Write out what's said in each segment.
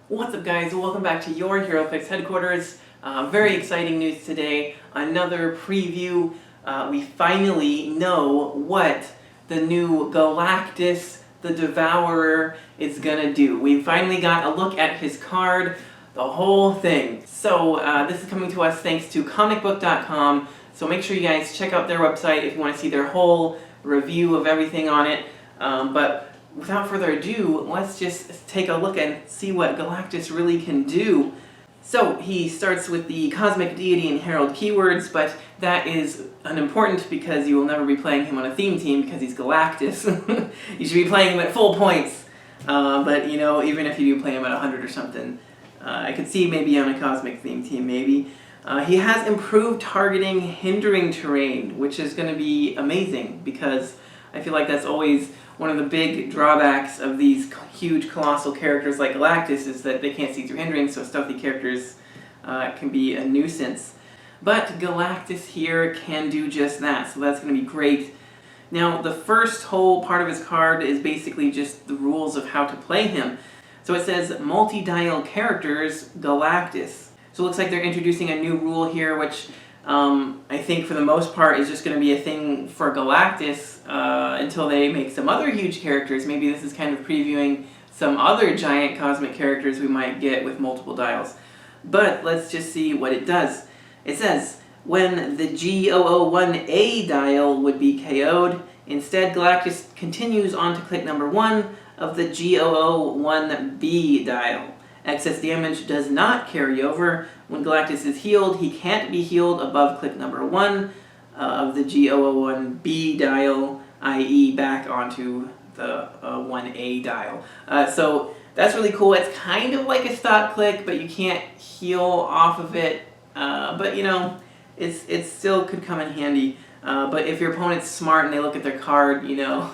What's up, guys? Welcome back to your Heroclix headquarters. Very exciting news today. Another preview. We finally know what the new Galactus, the Devourer, is gonna do. We finally got a look at his card, the whole thing. So this is coming to us thanks to comicbook.com. So make sure you guys check out their website if you want to see their whole review of everything on it. But without further ado, let's just take a look and see what Galactus really can do. So he starts with the Cosmic Deity and Herald keywords, but that is unimportant because you will never be playing him on a theme team because he's Galactus. You should be playing him at full points. But you know, even if you do play him at 100 or something, I could see maybe on a Cosmic theme team, maybe. He has improved targeting hindering terrain, which is going to be amazing because I feel like that's always one of the big drawbacks of these huge colossal characters like Galactus is that they can't see through hindering, so stealthy characters can be a nuisance. But Galactus here can do just that, so that's going to be great. Now, the first whole part of his card is basically just the rules of how to play him. So it says multi-dial characters, Galactus. So it looks like they're introducing a new rule here, which I think for the most part is just going to be a thing for Galactus until they make some other huge characters. Maybe this is kind of previewing some other giant cosmic characters we might get with multiple dials. But let's just see what it does. It says, when the G001A dial would be KO'd, instead Galactus continues on to click number 1 of the G001B dial. Excess damage does not carry over. When Galactus is healed, he can't be healed above click number 1 of the G001B dial, i.e. back onto the 1A dial. So that's really cool. It's kind of like a stop click, but you can't heal off of it. But you know, it still could come in handy. But if your opponent's smart and they look at their card, you know,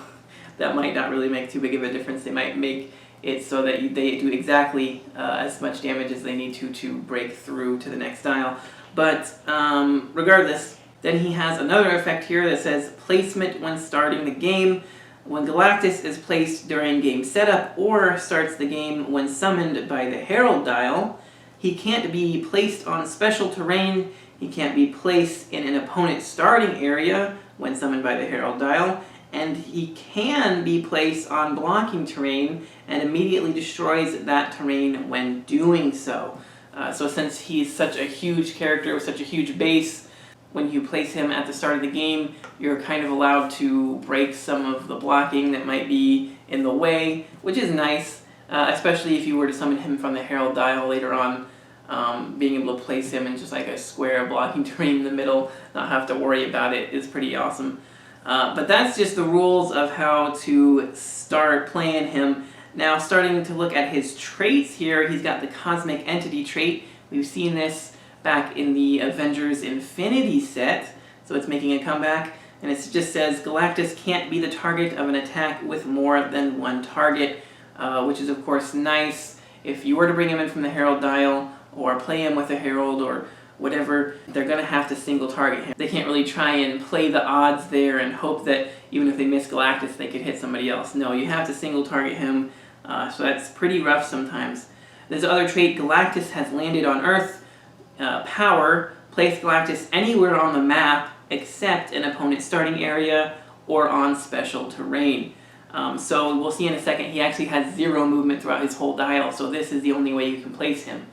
that might not really make too big of a difference. They might make it so that they do exactly as much damage as they need to break through to the next dial. But regardless, then he has another effect here that says placement when starting the game. When Galactus is placed during game setup or starts the game when summoned by the Herald dial, he can't be placed on special terrain, he can't be placed in an opponent's starting area when summoned by the Herald dial, and he can be placed on blocking terrain and immediately destroys that terrain when doing so. So since he's such a huge character with such a huge base, when you place him at the start of the game, you're kind of allowed to break some of the blocking that might be in the way, which is nice, especially if you were to summon him from the Herald dial later on. Being able to place him in just like a square blocking terrain in the middle, not have to worry about it, is pretty awesome. But that's just the rules of how to start playing him. Now, starting to look at his traits here, he's got the Cosmic Entity trait. We've seen this back in the Avengers Infinity set, so it's making a comeback. And it just says, Galactus can't be the target of an attack with more than one target, which is of course nice. If you were to bring him in from the Herald dial, or play him with a Herald, or whatever, they're going to have to single target him. They can't really try and play the odds there and hope that even if they miss Galactus, they could hit somebody else. No, you have to single target him, so that's pretty rough sometimes. There's other trait, Galactus has landed on Earth. Power, place Galactus anywhere on the map except an opponent's starting area or on special terrain. So we'll see in a second, he actually has 0 movement throughout his whole dial, so this is the only way you can place him.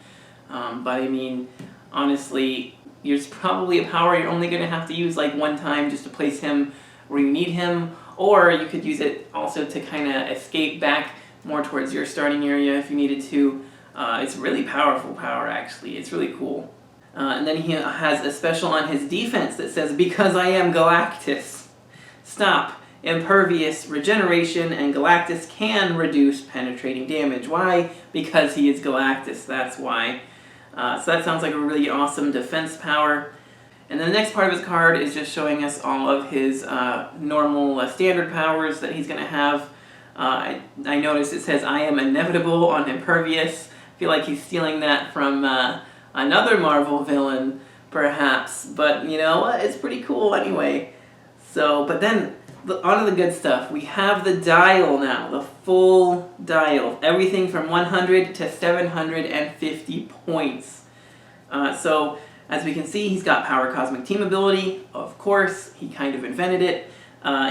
But I mean, honestly, there's probably a power you're only going to have to use like one time just to place him where you need him, or you could use it also to kind of escape back more towards your starting area if you needed to. It's really powerful power, actually. It's really cool. And then he has a special on his defense that says, because I am Galactus. Stop. Impervious regeneration, and Galactus can reduce penetrating damage. Why? Because he is Galactus, that's why. So that sounds like a really awesome defense power. And then the next part of his card is just showing us all of his normal standard powers that he's going to have. I noticed it says, I am inevitable on impervious. I feel like he's stealing that from another Marvel villain, perhaps. But you know what? It's pretty cool anyway. So, but then On to the good stuff. We have the dial now, the full dial. Everything from 100 to 750 points. So, as we can see, he's got Power Cosmic Team ability. Of course, he kind of invented it.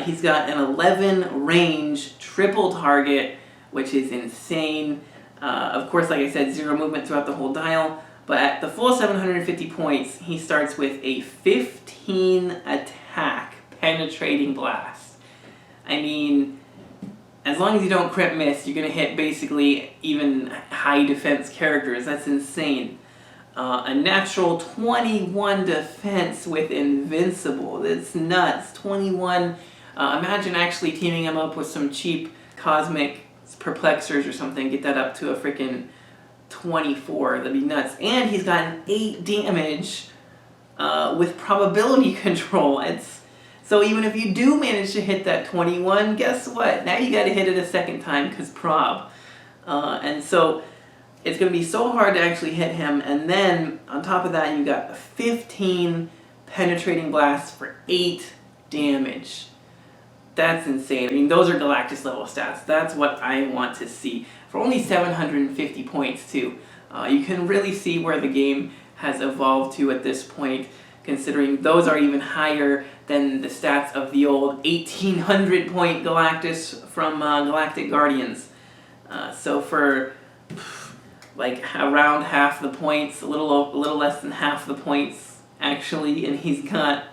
He's got an 11 range triple target, which is insane. Of course, like I said, 0 movement throughout the whole dial. But at the full 750 points, he starts with a 15 attack penetrating blast. I mean, as long as you don't crit miss, you're going to hit basically even high defense characters. That's insane. A natural 21 defense with Invincible. That's nuts. 21. Imagine actually teaming him up with some cheap Cosmic Perplexers or something. Get that up to a freaking 24. That'd be nuts. And he's got an 8 damage with probability control. So even if you do manage to hit that 21, guess what? Now you got to hit it a second time because prob. And so it's going to be so hard to actually hit him. And then on top of that, you got 15 penetrating blasts for 8 damage. That's insane. I mean, those are Galactus level stats. That's what I want to see. For only 750 points too. You can really see where the game has evolved to at this point, considering those are even higher than the stats of the old 1800 point Galactus from Galactic Guardians. So for like around half the points, a little less than half the points actually, and he's got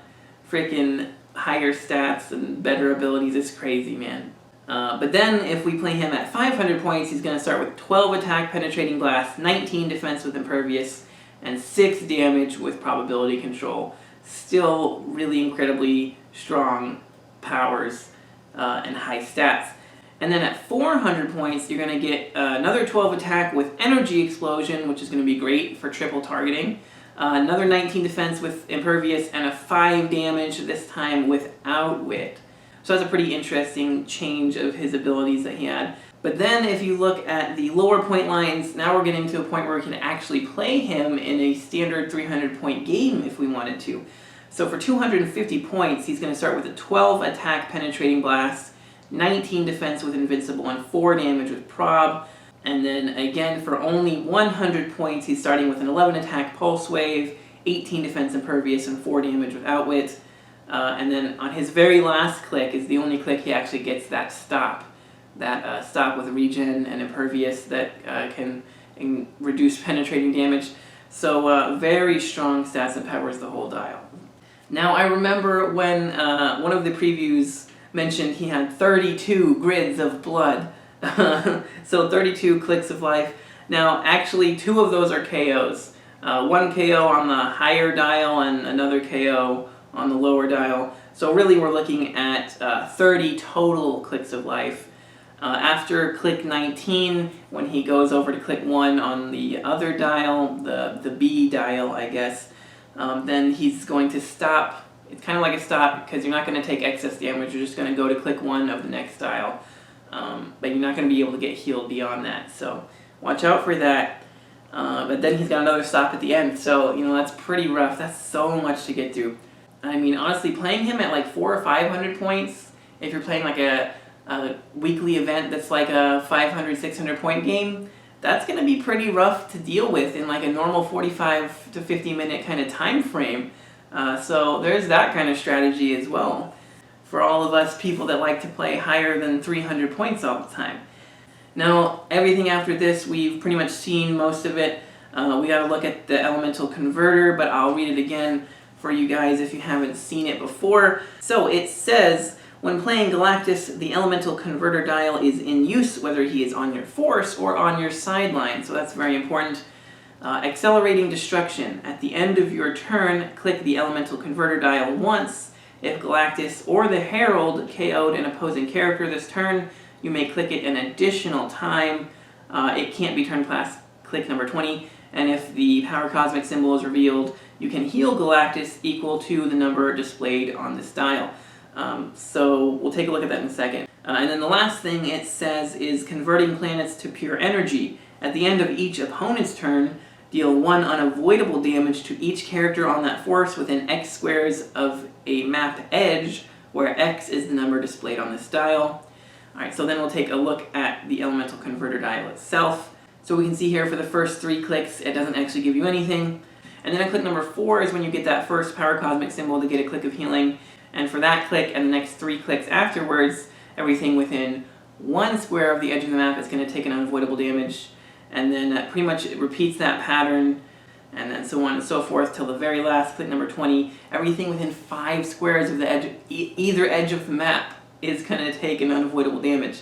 freaking higher stats and better abilities. It's crazy, man. But then if we play him at 500 points, he's going to start with 12 attack penetrating blast, 19 defense with impervious, and 6 damage with probability control. Still really incredibly strong powers and high stats. And then at 400 points, you're going to get another 12 attack with energy explosion, which is going to be great for triple targeting. Another 19 defense with impervious, and a 5 damage, this time with outwit. So that's a pretty interesting change of his abilities that he had. But then if you look at the lower point lines, now we're getting to a point where we can actually play him in a standard 300 point game if we wanted to. So for 250 points, he's going to start with a 12 attack penetrating blast, 19 defense with invincible, and 4 damage with prob. And then again, for only 100 points, he's starting with an 11 attack pulse wave, 18 defense impervious, and 4 damage with outwit. And then on his very last click is the only click he actually gets that stop. That stop with regen and impervious that can reduce penetrating damage. So very strong stats that powers the whole dial. Now I remember when one of the previews mentioned he had 32 grids of blood. So 32 clicks of life. Now actually 2 of those are KOs. 1 KO on the higher dial and another KO on the lower dial. So really we're looking at 30 total clicks of life. After click 19, when he goes over to click 1 on the other dial, the B dial I guess, then he's going to stop. It's kind of like a stop because you're not going to take excess damage, you're just going to go to click 1 of the next dial. But you're not going to be able to get healed beyond that, so watch out for that. But then he's got another stop at the end, so that's pretty rough. That's so much to get through. I mean, honestly, playing him at like 400 or 500 points, if you're playing like a weekly event that's like a 500, 600 point game, that's going to be pretty rough to deal with in like a normal 45 to 50 minute kind of time frame. So there's that kind of strategy as well for all of us people that like to play higher than 300 points all the time. Now, everything after this, we've pretty much seen most of it. We got to look at the elemental converter, but I'll read it again for you guys if you haven't seen it before. So it says, when playing Galactus, the elemental converter dial is in use whether he is on your force or on your sideline, so that's very important. Accelerating destruction. At the end of your turn, click the elemental converter dial once. If Galactus or the Herald KO'd an opposing character this turn, you may click it an additional time. It can't be turn class click number 20. And if the power cosmic symbol is revealed, you can heal Galactus equal to the number displayed on this dial. So we'll take a look at that in a second. And then the last thing it says is converting planets to pure energy. At the end of each opponent's turn, deal 1 unavoidable damage to each character on that force within X squares of a mapped edge where X is the number displayed on this dial. Alright, so then we'll take a look at the elemental converter dial itself. So we can see here for the first 3 clicks, it doesn't actually give you anything. And then at click number 4 is when you get that first power cosmic symbol to get a click of healing. And for that click and the next 3 clicks afterwards, everything within 1 square of the edge of the map is going to take an unavoidable damage. And then pretty much it repeats that pattern, and then so on and so forth till the very last click number 20. Everything within 5 squares of the edge, either edge of the map, is going to take an unavoidable damage.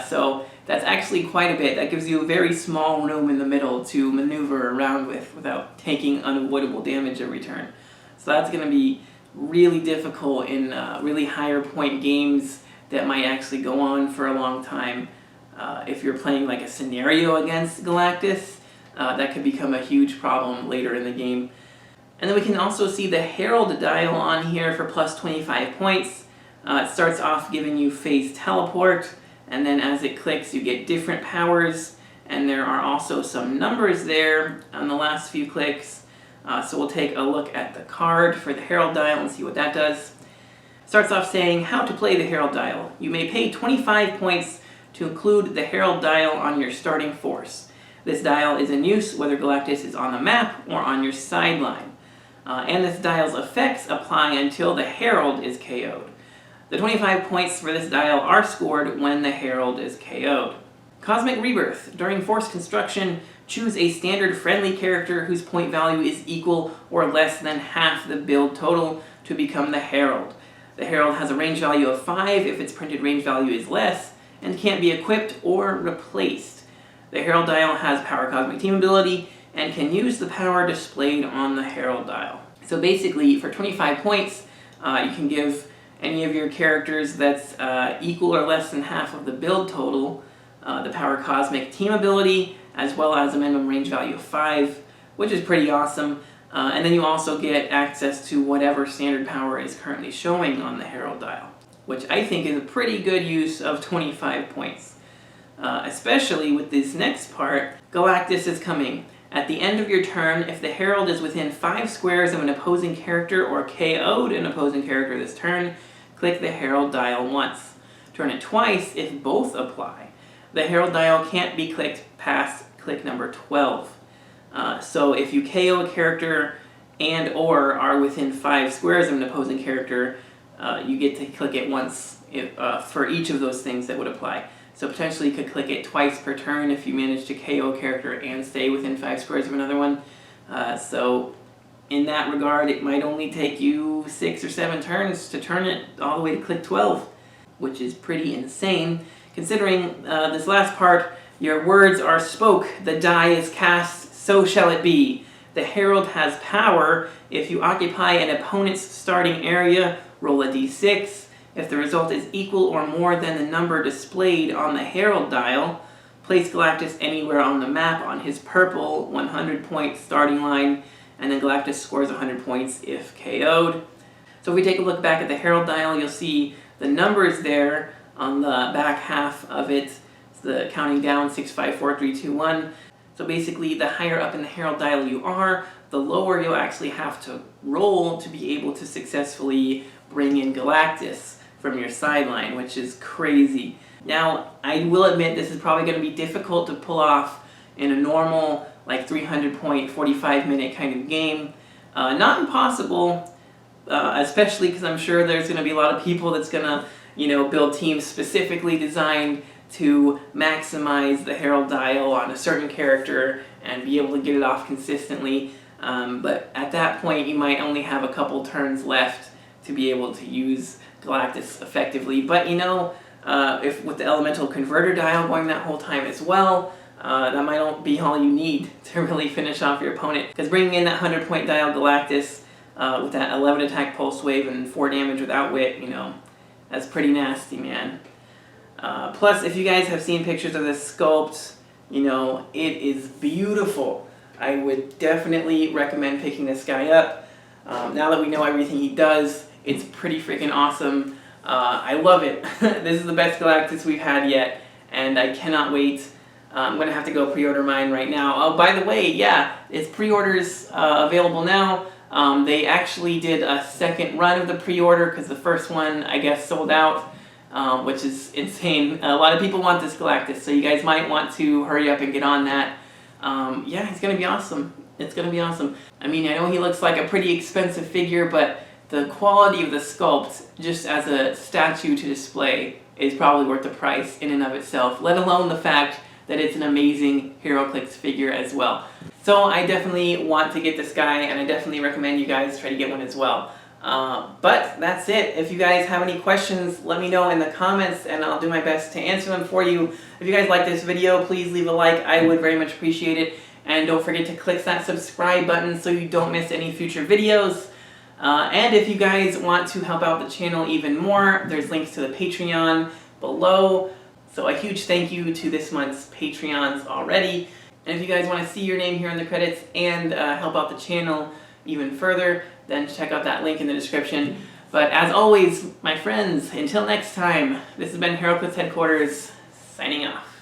So that's actually quite a bit. That gives you a very small room in the middle to maneuver around with without taking unavoidable damage every turn. So that's going to be really difficult in really higher point games that might actually go on for a long time. If you're playing like a scenario against Galactus, that could become a huge problem later in the game. And then we can also see the Herald dial on here for plus 25 points. It starts off giving you phase teleport, and then as it clicks you get different powers, and there are also some numbers there on the last few clicks. So we'll take a look at the card for the Herald dial and see what that does. Starts off saying how to play the Herald dial. You may pay 25 points to include the Herald dial on your starting force. This dial is in use whether Galactus is on the map or on your sideline. And this dial's effects apply until the Herald is KO'd. The 25 points for this dial are scored when the Herald is KO'd. Cosmic Rebirth. During Force Construction, choose a standard friendly character whose point value is equal or less than half the build total to become the Herald. The Herald has a range value of 5 if its printed range value is less, and can't be equipped or replaced. The Herald dial has Power Cosmic Team ability and can use the power displayed on the Herald dial. So basically, for 25 points, you can give any of your characters that's equal or less than half of the build total the Power Cosmic Team ability, as well as a minimum range value of 5, which is pretty awesome. And then you also get access to whatever standard power is currently showing on the Herald dial, which I think is a pretty good use of 25 points. Especially with this next part, Galactus is coming. At the end of your turn, if the Herald is within 5 squares of an opposing character or KO'd an opposing character this turn, click the Herald dial once. Turn it twice if both apply. The Herald dial can't be clicked past click number 12. So if you KO a character and or are within 5 squares of an opposing character, you get to click it once for each of those things that would apply. So potentially you could click it twice per turn if you manage to KO a character and stay within 5 squares of another one. So in that regard, it might only take you 6 or 7 turns to turn it all the way to click 12, which is pretty insane. Considering this last part, your words are spoke, the die is cast, so shall it be. The Herald has power. If you occupy an opponent's starting area, roll a d6. If the result is equal or more than the number displayed on the Herald dial, place Galactus anywhere on the map on his purple 100-point starting line, and then Galactus scores 100 points if KO'd. So if we take a look back at the Herald dial, you'll see the numbers there on the back half of it. It's the counting down 6, 5, 4, 3, 2, 1. So basically, the higher up in the Herald dial you are, the lower you'll actually have to roll to be able to successfully bring in Galactus from your sideline, which is crazy. Now, I will admit this is probably going to be difficult to pull off in a normal, like 300-point, 45-minute kind of game. Not impossible, especially because I'm sure there's going to be a lot of people that's going to, build teams specifically designed to maximize the Herald dial on a certain character and be able to get it off consistently. But at that point, you might only have a couple turns left to be able to use Galactus effectively. But if with the elemental converter dial going that whole time as well, that might not be all you need to really finish off your opponent. Because bringing in that 100-point dial Galactus with that 11 attack pulse wave and 4 damage without wit, that's pretty nasty, man. Plus, if you guys have seen pictures of this sculpt, it is beautiful. I would definitely recommend picking this guy up. Now that we know everything he does, it's pretty freaking awesome. I love it. This is the best Galactus we've had yet, and I cannot wait. I'm going to have to go pre-order mine right now. Oh, by the way, yeah, it's pre-orders available now. They actually did a second run of the pre-order because the first one, I guess, sold out, which is insane. A lot of people want this Galactus, so you guys might want to hurry up and get on that. Yeah, it's going to be awesome. It's going to be awesome. I mean, I know he looks like a pretty expensive figure, but the quality of the sculpt, just as a statue to display, is probably worth the price in and of itself, let alone the fact that it's an amazing Heroclix figure as well. So I definitely want to get this guy, and I definitely recommend you guys try to get one as well. But that's it. If you guys have any questions, let me know in the comments, and I'll do my best to answer them for you. If you guys like this video, please leave a like. I would very much appreciate it. And don't forget to click that subscribe button so you don't miss any future videos. And if you guys want to help out the channel even more, there's links to the Patreon below. So a huge thank you to this month's Patreons already. And if you guys want to see your name here in the credits and help out the channel even further, then check out that link in the description. But as always, my friends, until next time, this has been Heroclix Headquarters, signing off.